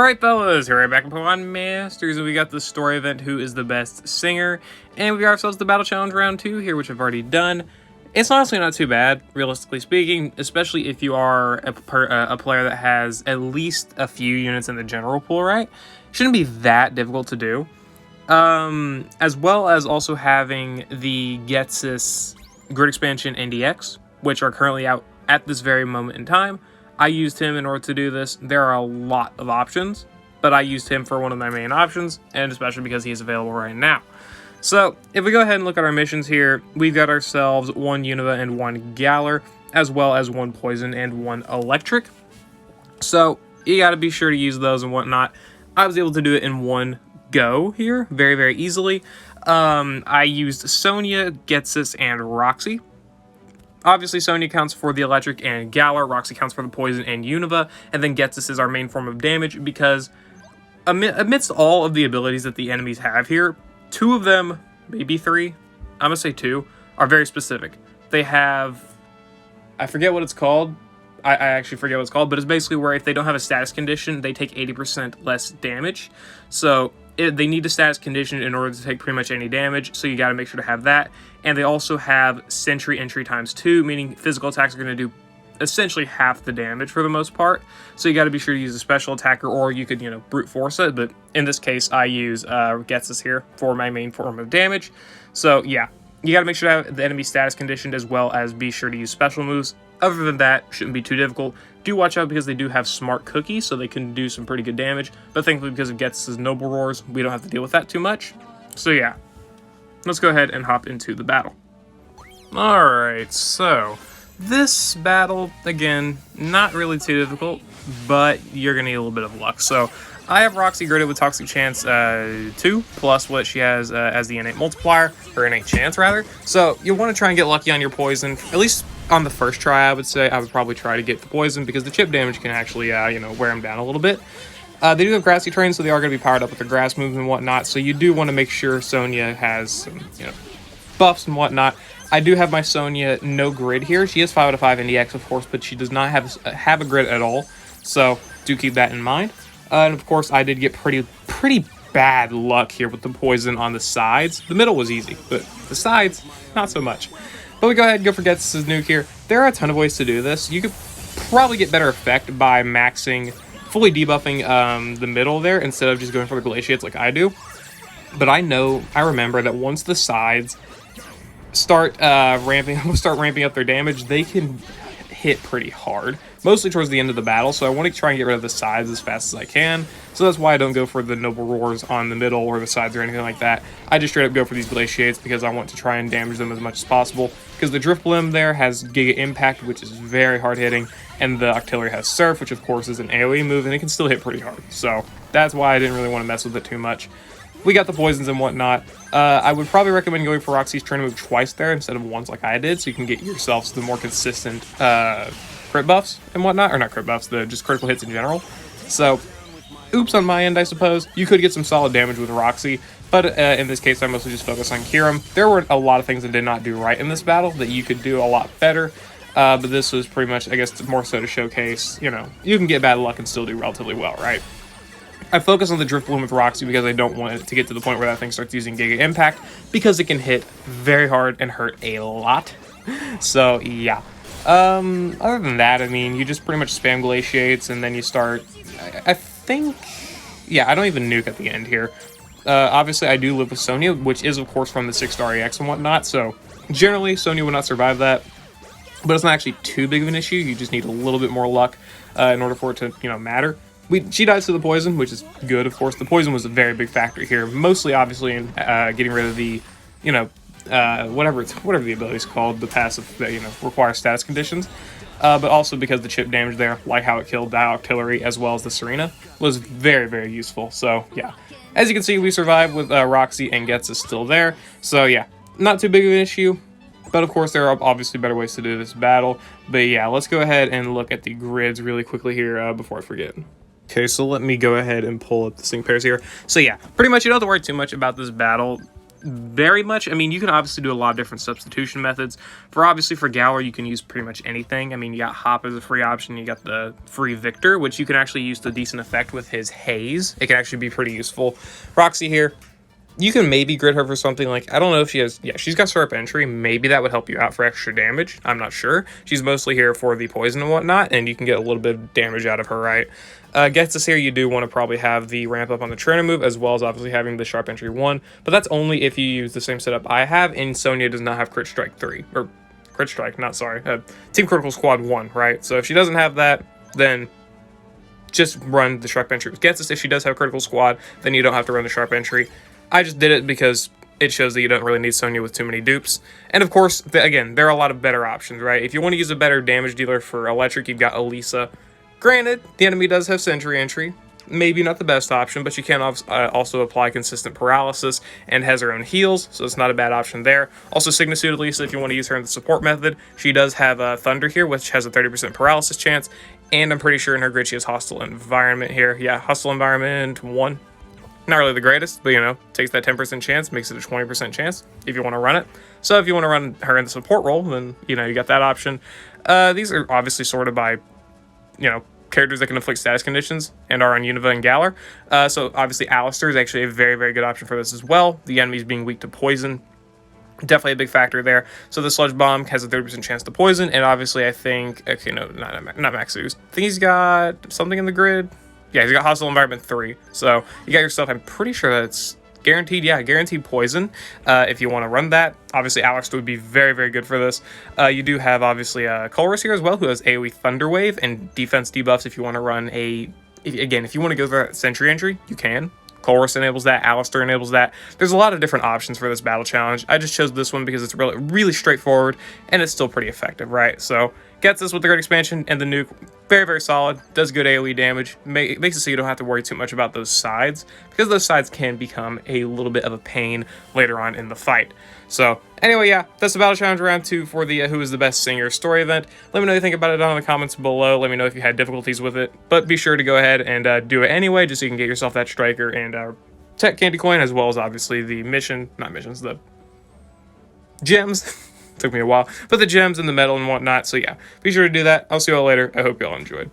Alright fellas, here right back in Pokemon Masters, and we got the story event, Who is the Best Singer, and we got ourselves the Battle Challenge Round 2 here, which I've already done. It's honestly not too bad, realistically speaking, especially if you are a player that has at least a few units in the general pool, right? Shouldn't be that difficult to do. As well as also having the Getsis Grid Expansion NDX, which are currently out at this very moment in time. I used him in order to do this. There are a lot of options, but I used him for one of my main options, and especially because he is available right now. So, if we go ahead and look at our missions here, we've got ourselves one Unova and one Galar, as well as one Poison and one Electric. So, you gotta be sure to use those and whatnot. I was able to do it in one go here, very, very easily. I used Sonia, Getsis, and Roxy. Obviously, Sonia counts for the Electric and Galar, Roxy counts for the Poison and Unova, and then Getsis is our main form of damage because amidst all of the abilities that the enemies have here, two of them, maybe three, I'm gonna say two, are very specific. They have, I forget what it's called, I actually forget what it's called, but it's basically where if they don't have a status condition, they take 80% less damage. So they need a status condition in order to take pretty much any damage, so you got to make sure to have that. And they also have Sentry Entry ×2, meaning physical attacks are going to do essentially half the damage for the most part. So you got to be sure to use a special attacker, or you could, brute force it. But in this case, I use Getsis here for my main form of damage. So yeah, you got to make sure to have the enemy status conditioned, as well as be sure to use special moves. Other than that, shouldn't be too difficult. Do watch out because they do have smart cookies, so they can do some pretty good damage. But thankfully, because of Getsis' Noble Roars, we don't have to deal with that too much. So yeah, let's go ahead and hop into the battle. Alright, so this battle, again, not really too difficult, but you're going to need a little bit of luck. So I have Roxy gridded with Toxic Chance 2, plus what she has as the innate multiplier, or innate chance rather. So you'll want to try and get lucky on your poison, at least on the first try. I would say I would probably try to get the poison, because the chip damage can actually, wear them down a little bit. They do have grassy terrain, so they are going to be powered up with their grass moves and whatnot, so you do want to make sure Sonia has some, buffs and whatnot. I do have my Sonia no grid here. She is 5 out of 5 NDX, of course, but she does not have a grid at all, so do keep that in mind. And of course, I did get pretty bad luck here with the poison on the sides. The middle was easy, but the sides, not so much. But we go ahead and go for Getsis' nuke here. There are a ton of ways to do this. You could probably get better effect by fully debuffing the middle there, instead of just going for the Glaciates like I do. But I remember that once the sides start ramping up their damage, they can hit pretty hard, mostly towards the end of the battle, so I want to try and get rid of the sides as fast as I can. So that's why I don't go for the Noble Roars on the middle or the sides or anything like that. I just straight up go for these Glaciates because I want to try and damage them as much as possible, because the Drifblim there has Giga Impact, which is very hard hitting, and the Octillery has Surf, which of course is an AoE move, and it can still hit pretty hard. So that's why I didn't really want to mess with it too much. We got the poisons and whatnot. I would probably recommend going for Roxy's turn move twice there instead of once like I did, so you can get yourselves the more consistent crit buffs and whatnot, or not crit buffs, just critical hits in general. So, oops on my end, I suppose. You could get some solid damage with Roxy, but in this case, I mostly just focus on Kyurem. There were a lot of things I did not do right in this battle that you could do a lot better, but this was pretty much, I guess, more so to showcase, you can get bad luck and still do relatively well, right? I focus on the Drifblim with Roxy because I don't want it to get to the point where that thing starts using Giga Impact, because it can hit very hard and hurt a lot. So, yeah. Other than that, I mean, you just pretty much spam Glaciates, and then you start, I think, yeah, I don't even nuke at the end here. Obviously, I do live with Sonia, which is, of course, from the 6-star EX and whatnot, so generally, Sonia would not survive that, but it's not actually too big of an issue. You just need a little bit more luck in order for it to, matter. She dies to the poison, which is good, of course. The poison was a very big factor here, mostly, obviously, in getting rid of the, whatever the ability is called, the passive that, requires status conditions. But also because the chip damage there, like how it killed the Octillery as well as the Serena, was very, very useful. So, yeah. As you can see, we survived with Roxy, and Getsis still there. So, yeah, not too big of an issue. But, of course, there are obviously better ways to do this battle. But, yeah, let's go ahead and look at the grids really quickly here before I forget. Okay, so let me go ahead and pull up the sync pairs here. So yeah, pretty much you don't have to worry too much about this battle. very much. I mean, you can obviously do a lot of different substitution methods. For Galar, you can use pretty much anything. I mean, you got Hop as a free option. You got the free Victor, which you can actually use to decent effect with his Haze. It can actually be pretty useful. Roxy here, you can maybe grid her for something like, I don't know if she has, yeah, she's got Sharp Entry. Maybe that would help you out for extra damage. I'm not sure. She's mostly here for the poison and whatnot, and you can get a little bit of damage out of her, right? Gets us here, you do want to probably have the ramp up on the trainer move, as well as obviously having the Sharp Entry 1, but that's only if you use the same setup I have, and Sonya does not have Crit Strike 3, or Crit Strike, not sorry, Team Critical Squad 1, right? So if she doesn't have that, then just run the Sharp Entry. Gets us if she does have Critical Squad, then you don't have to run the Sharp Entry. I just did it because it shows that you don't really need Sonya with too many dupes. And of course, again, there are a lot of better options, right? If you want to use a better damage dealer for Electric, you've got Elisa. Granted, the enemy does have Sentry Entry. Maybe not the best option, but you can also apply consistent paralysis and has her own heals, so it's not a bad option there. Also, Signa Suit Elisa, if you want to use her in the support method, she does have Thunder here, which has a 30% paralysis chance, and I'm pretty sure in her grid she has Hostile Environment here. Yeah, Hostile Environment 1. Not really the greatest, but, you know, takes that 10% chance, makes it a 20% chance if you want to run it. So if you want to run her in the support role, then, you know, you got that option. These are obviously sorted by, you know, characters that can inflict status conditions and are on Unova and Galar. So obviously Alistair is actually a very, very good option for this as well. The enemies being weak to poison, definitely a big factor there. So the Sludge Bomb has a 30% chance to poison, and obviously I think, okay, no, not Max Ooze. I think he's got something in the grid. Yeah, he's got Hostile Environment 3. So you got yourself, I'm pretty sure that's guaranteed, yeah, guaranteed poison. If you want to run that, obviously Alex would be very, very good for this. You do have, obviously, Colress here as well, who has AoE Thunder Wave and defense debuffs if you want to run if you want to go for that Sentry Entry, you can. Colress enables that, Alistair enables that. There's a lot of different options for this battle challenge. I just chose this one because it's really, really straightforward, and it's still pretty effective, right? So, gets us with the Great Expansion and the nuke. Very, very solid. Does good AoE damage. Makes it so you don't have to worry too much about those sides, because those sides can become a little bit of a pain later on in the fight. So, anyway, yeah, that's the Battle Challenge Round 2 for the Who is the Best Singer story event. Let me know what you think about it down in the comments below. Let me know if you had difficulties with it. But be sure to go ahead and do it anyway, just so you can get yourself that Striker and Tech Candy Coin, as well as obviously the the gems. Took me a while, but the gems and the metal and whatnot. So yeah, be sure to do that. I'll see you all later. I hope you all enjoyed.